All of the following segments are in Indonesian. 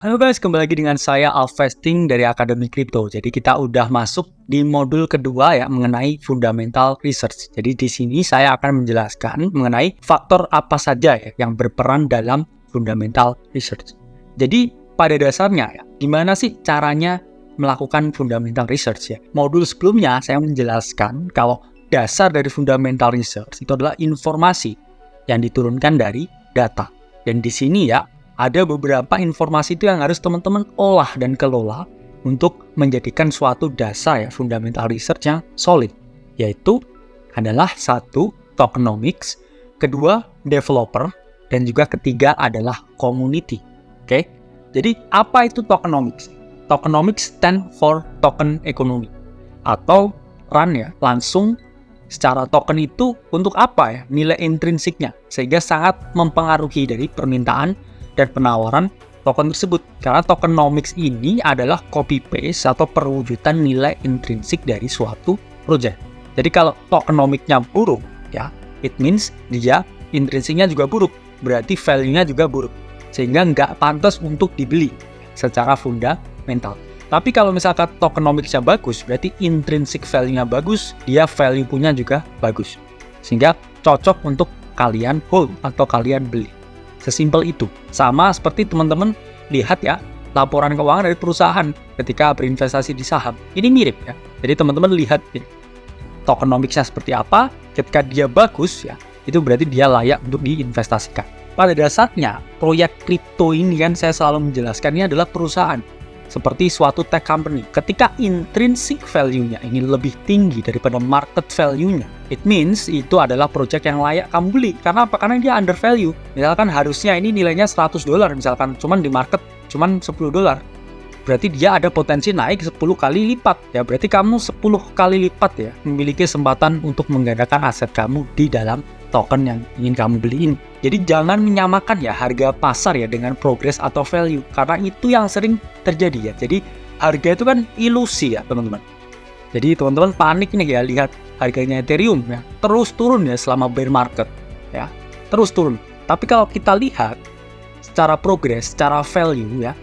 Halo guys, kembali lagi dengan saya Alvesting dari Akademi Kripto. Jadi kita udah masuk di modul kedua ya mengenai fundamental research. Jadi di sini saya akan menjelaskan mengenai faktor apa saja ya yang berperan dalam fundamental research. Jadi pada dasarnya ya, gimana sih caranya melakukan fundamental research ya? Modul sebelumnya saya menjelaskan kalau dasar dari fundamental research itu adalah informasi yang diturunkan dari data. Dan di sini ya ada beberapa informasi itu yang harus teman-teman olah dan kelola untuk menjadikan suatu dasar ya fundamental research yang solid, yaitu adalah satu, tokenomics, kedua, developer, dan juga ketiga adalah community. Oke? Jadi apa itu tokenomics? Tokenomics stand for token economy atau run ya, langsung secara token itu untuk apa ya? Nilai intrinsiknya, sehingga sangat mempengaruhi dari permintaan dan penawaran token tersebut. Karena tokenomics ini adalah copy paste atau perwujudan nilai intrinsik dari suatu project. Jadi kalau tokenomicnya buruk ya, it means dia intrinsiknya juga buruk, berarti value-nya juga buruk, sehingga nggak pantas untuk dibeli secara fundamental. Tapi kalau misalkan tokenomics-nya bagus, berarti intrinsic value-nya bagus, dia value punya juga bagus, sehingga cocok untuk kalian hold atau kalian beli. Sesimpel itu. Sama seperti teman-teman lihat ya, laporan keuangan dari perusahaan ketika berinvestasi di saham. Ini mirip ya. Jadi teman-teman lihat ya, tokenomics-nya seperti apa, ketika dia bagus ya, itu berarti dia layak untuk diinvestasikan. Pada dasarnya, proyek kripto ini kan saya selalu menjelaskan ini adalah perusahaan. Seperti suatu tech company. Ketika intrinsic value-nya ini lebih tinggi daripada market value-nya, it means itu adalah project yang layak kamu beli. Karena apa? Karena dia under value. Misalkan harusnya ini nilainya $100, misalkan cuman di market cuman $10. Berarti dia ada potensi naik 10 kali lipat. Ya, berarti kamu 10 kali lipat ya memiliki kesempatan untuk menggandakan aset kamu di dalam token yang ingin kamu beliin. Jadi jangan menyamakan ya harga pasar ya dengan progress atau value, karena itu yang sering terjadi ya. Jadi harga itu kan ilusi ya teman-teman. Jadi teman-teman panik nih ya lihat harganya Ethereum ya terus turun ya selama bear market ya, terus turun. Tapi kalau kita lihat secara progress, secara value ya,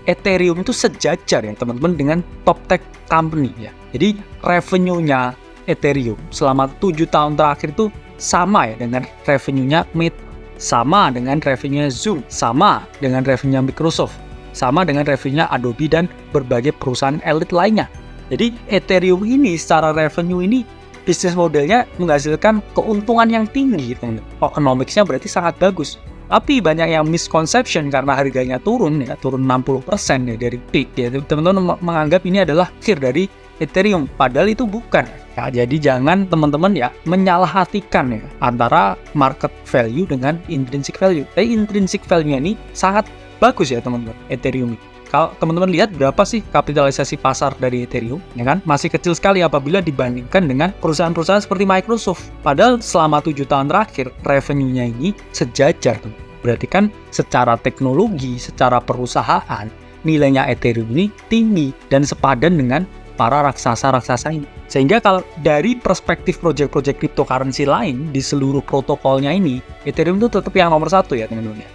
Ethereum itu sejajar ya teman-teman dengan top tech company ya. Jadi revenue-nya Ethereum selama 7 tahun terakhir itu sama ya dengan revenue-nya Meta, sama dengan revenue-nya Zoom, sama dengan revenue-nya Microsoft, sama dengan revenue-nya Adobe dan berbagai perusahaan elit lainnya. Jadi Ethereum ini secara revenue ini bisnis modelnya menghasilkan keuntungan yang tinggi, tokenomics-nya berarti sangat bagus. Tapi banyak yang misconception karena harganya turun ya, turun 60% ya dari peak ya. Teman-teman menganggap ini adalah akhir dari Ethereum, padahal itu bukan. Ya, jadi jangan teman-teman ya menyalahartikan ya antara market value dengan intrinsic value. Tapi intrinsic value-nya ini sangat bagus ya teman-teman Ethereum. Kalau teman-teman lihat berapa sih kapitalisasi pasar dari Ethereum, ya kan? Masih kecil sekali apabila dibandingkan dengan perusahaan-perusahaan seperti Microsoft. Padahal selama 7 tahun terakhir revenue-nya ini sejajar tuh. Berarti kan secara teknologi, secara perusahaan, nilainya Ethereum ini tinggi dan sepadan dengan para raksasa-raksasa ini. Sehingga kalau dari perspektif project-project cryptocurrency lain di seluruh protokolnya ini, Ethereum itu tetap yang nomor 1 ya teman-teman.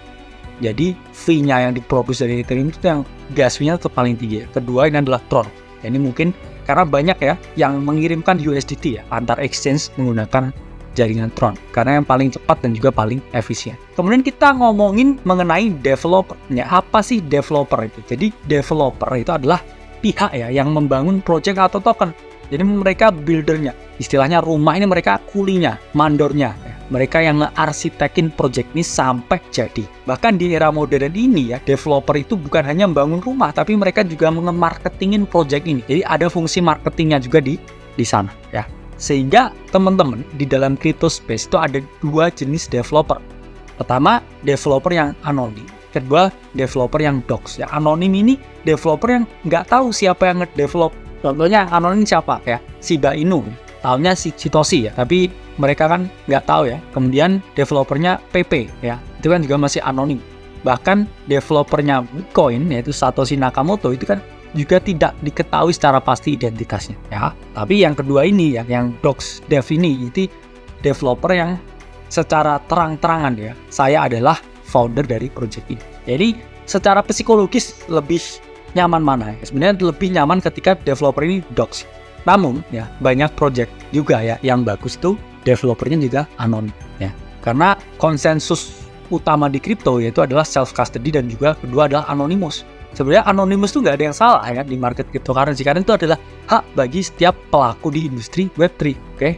Jadi fee-nya yang diproduksi dari Ethereum itu yang gas fee-nya tetap paling tinggi. Kedua ini adalah Tron. Ya, ini mungkin karena banyak ya yang mengirimkan USDT ya antar exchange menggunakan jaringan Tron. Karena yang paling cepat dan juga paling efisien. Kemudian kita ngomongin mengenai developer. Ya, apa sih developer itu? Jadi developer itu adalah pihak ya yang membangun project atau token. Jadi mereka buildernya, istilahnya rumah ini mereka kulinya, mandornya ya. Mereka yang nge-arsitekin project ini sampai jadi. Bahkan di era modern ini ya, developer itu bukan hanya membangun rumah, tapi mereka juga nge-marketingin project ini. Jadi ada fungsi marketingnya juga di sana ya. Sehingga teman-teman di dalam crypto space itu ada 2 jenis developer. Pertama, developer yang anonim. Kedua, developer yang dox. Ya, anonim ini developer yang nggak tahu siapa yang nge-develop. Contohnya anonim siapa ya? Shiba Inu. Tahunya si Satoshi ya, tapi mereka kan nggak tahu ya. Kemudian developernya PP ya, itu kan juga masih anonim. Bahkan developernya Bitcoin yaitu Satoshi Nakamoto itu kan juga tidak diketahui secara pasti identitasnya ya. Tapi yang kedua ini ya, yang dox dev ini itu developer yang secara terang-terangan ya, saya adalah founder dari project ini. Jadi secara psikologis lebih nyaman mana ya? Sebenarnya lebih nyaman ketika developer ini docs. Namun ya banyak project juga ya yang bagus itu developernya juga anonim ya. Karena konsensus utama di kripto yaitu adalah self custody dan juga kedua adalah anonymous. Sebenarnya anonymous itu nggak ada yang salah ya di market cryptocurrency karena itu adalah hak bagi setiap pelaku di industri Web3. Oke.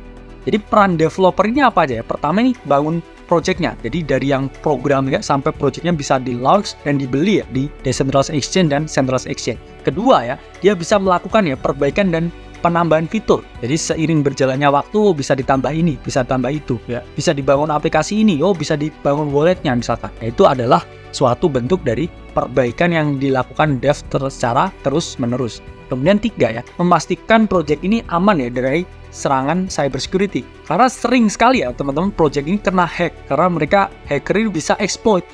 Jadi peran developer ini apa aja ya? Pertama ini bangun projectnya. Jadi dari yang program ya sampai projectnya bisa di launch dan dibeli ya di decentralized exchange dan centralized exchange. Kedua ya, dia bisa melakukan ya perbaikan dan penambahan fitur. Jadi seiring berjalannya waktu bisa ditambah ini, bisa tambah itu ya. Bisa dibangun aplikasi ini, bisa dibangun walletnya misalkan. Nah, itu adalah suatu bentuk dari perbaikan yang dilakukan dev secara terus-menerus. Kemudian 3 ya, memastikan project ini aman ya dari serangan cybersecurity. Karena sering sekali ya teman-teman project ini kena hack karena mereka hacker ini bisa exploit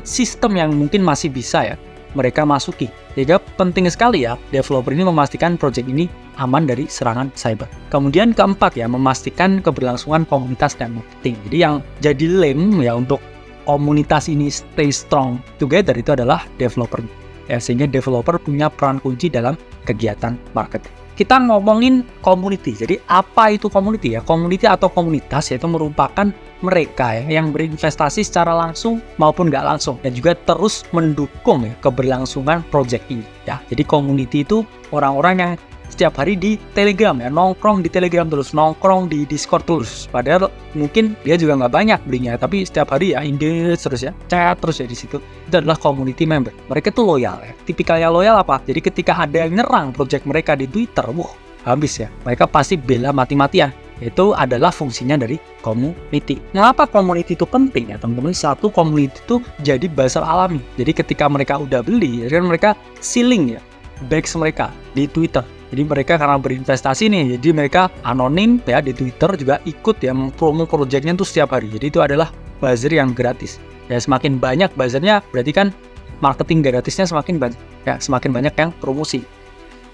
sistem yang mungkin masih bisa ya mereka masuki. Sehingga penting sekali ya developer ini memastikan project ini aman dari serangan cyber. Kemudian keempat ya, memastikan keberlangsungan komunitas dan marketing. Jadi yang jadi lem ya untuk komunitas ini stay strong together itu adalah developer. Ya, sehingga developer punya peran kunci dalam kegiatan marketing. Kita ngomongin community. Jadi apa itu community ya? Community atau komunitas yaitu merupakan mereka ya yang berinvestasi secara langsung maupun nggak langsung dan juga terus mendukung ya keberlangsungan project ini ya. Jadi community itu orang-orang yang setiap hari di Telegram ya, nongkrong di Telegram terus, nongkrong di Discord terus. Padahal mungkin dia juga nggak banyak belinya, tapi setiap hari ya engage terus ya, chat terus ya di situ. Itu adalah community member. Mereka tuh loyal ya. Tipikalnya loyal apa? Jadi ketika ada yang nyerang project mereka di Twitter, habis ya. Mereka pasti bela mati-matian. Itu adalah fungsinya dari community. Mengapa community itu penting ya teman-teman? Satu, community itu jadi buzzer alami. Jadi ketika mereka udah beli, kan mereka sealing ya backs mereka di Twitter. Jadi mereka karena berinvestasi nih, jadi mereka anonim ya di Twitter juga ikut ya mempromo projectnya tuh setiap hari. Jadi itu adalah buzzer yang gratis. Ya semakin banyak buzzernya berarti kan marketing gratisnya semakin banyak. Ya semakin banyak yang promosi.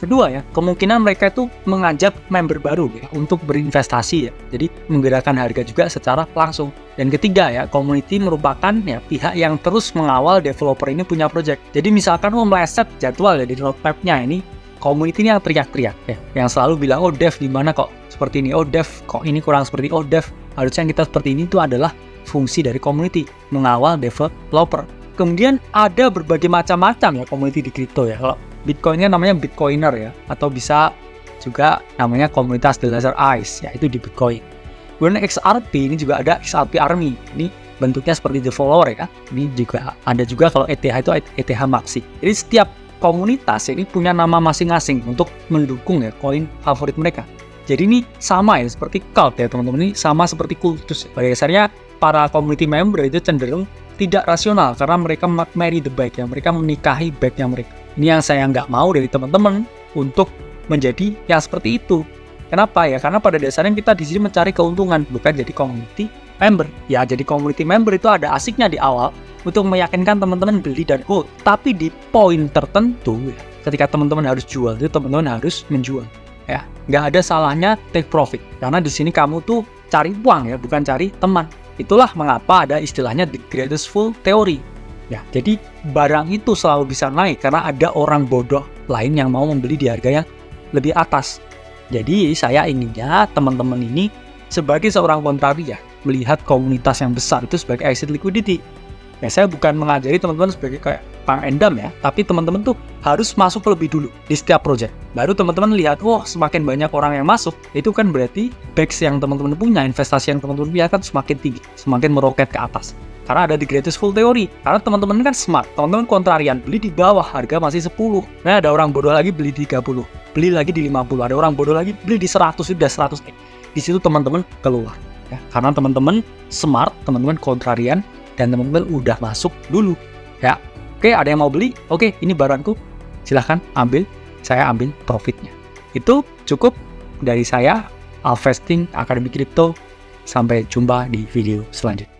Kedua ya, kemungkinan mereka itu mengajak member baru ya untuk berinvestasi ya. Jadi menggerakkan harga juga secara langsung. Dan ketiga ya, community merupakan ya pihak yang terus mengawal developer ini punya project. Jadi misalkan meleset jadwal ya di roadmap-nya ini, community ini yang teriak-teriak ya, yang selalu bilang dev di mana kok seperti ini, dev kok ini kurang seperti ini, dev harusnya kita seperti ini. Itu adalah fungsi dari community, mengawal developer. Kemudian ada berbagai macam-macam ya community di kripto ya. Kalau Bitcoinnya namanya Bitcoiner ya, atau bisa juga namanya komunitas The Laser Eyes ya, itu di Bitcoin. Kemudian XRP ini juga ada XRP Army. Ini bentuknya seperti The Follower ya. Ini juga ada juga kalau ETH itu ETH Maxi. Jadi setiap komunitas ini punya nama masing-masing untuk mendukung ya koin favorit mereka. Jadi ini sama ya seperti cult ya teman-teman, ini sama seperti kultus. Pada dasarnya para community member itu cenderung tidak rasional karena mereka marry the bag ya, mereka menikahi bagnya mereka. Ini yang saya nggak mau dari teman-teman untuk menjadi yang seperti itu. Kenapa ya? Karena pada dasarnya kita di sini mencari keuntungan, bukan jadi community member. Ya jadi community member itu ada asiknya di awal untuk meyakinkan teman-teman beli dan hold. Tapi di poin tertentu ya, ketika teman-teman harus jual, itu teman-teman harus menjual. Ya, nggak ada salahnya take profit. Karena di sini kamu tuh cari uang ya, bukan cari teman. Itulah mengapa ada istilahnya the greatest fool theory. Ya, jadi barang itu selalu bisa naik karena ada orang bodoh lain yang mau membeli di harga yang lebih atas. Jadi saya inginnya teman-teman ini sebagai seorang kontraria melihat komunitas yang besar itu sebagai exit liquidity. Ya, saya bukan mengajari teman-teman sebagai kayak Kang Endam ya, tapi teman-teman tuh harus masuk lebih dulu di setiap project. Baru teman-teman lihat, semakin banyak orang yang masuk, itu kan berarti backs yang teman-teman punya, investasi yang teman-teman punya kan semakin tinggi, semakin meroket ke atas. Karena ada the greatest fool theory. Karena teman-teman kan smart, teman-teman kontrarian, beli di bawah harga masih 10. Nah, ada orang bodoh lagi beli di 30, beli lagi di 50, ada orang bodoh lagi beli di 100, sudah 100. Di situ teman-teman keluar. Ya, karena teman-teman smart, teman-teman kontrarian, dan teman-teman udah masuk dulu. Ya, oke, ada yang mau beli? Oke, ini barangku. Silahkan ambil, saya ambil profitnya. Itu cukup dari saya, Alvesting Akademi Kripto. Sampai jumpa di video selanjutnya.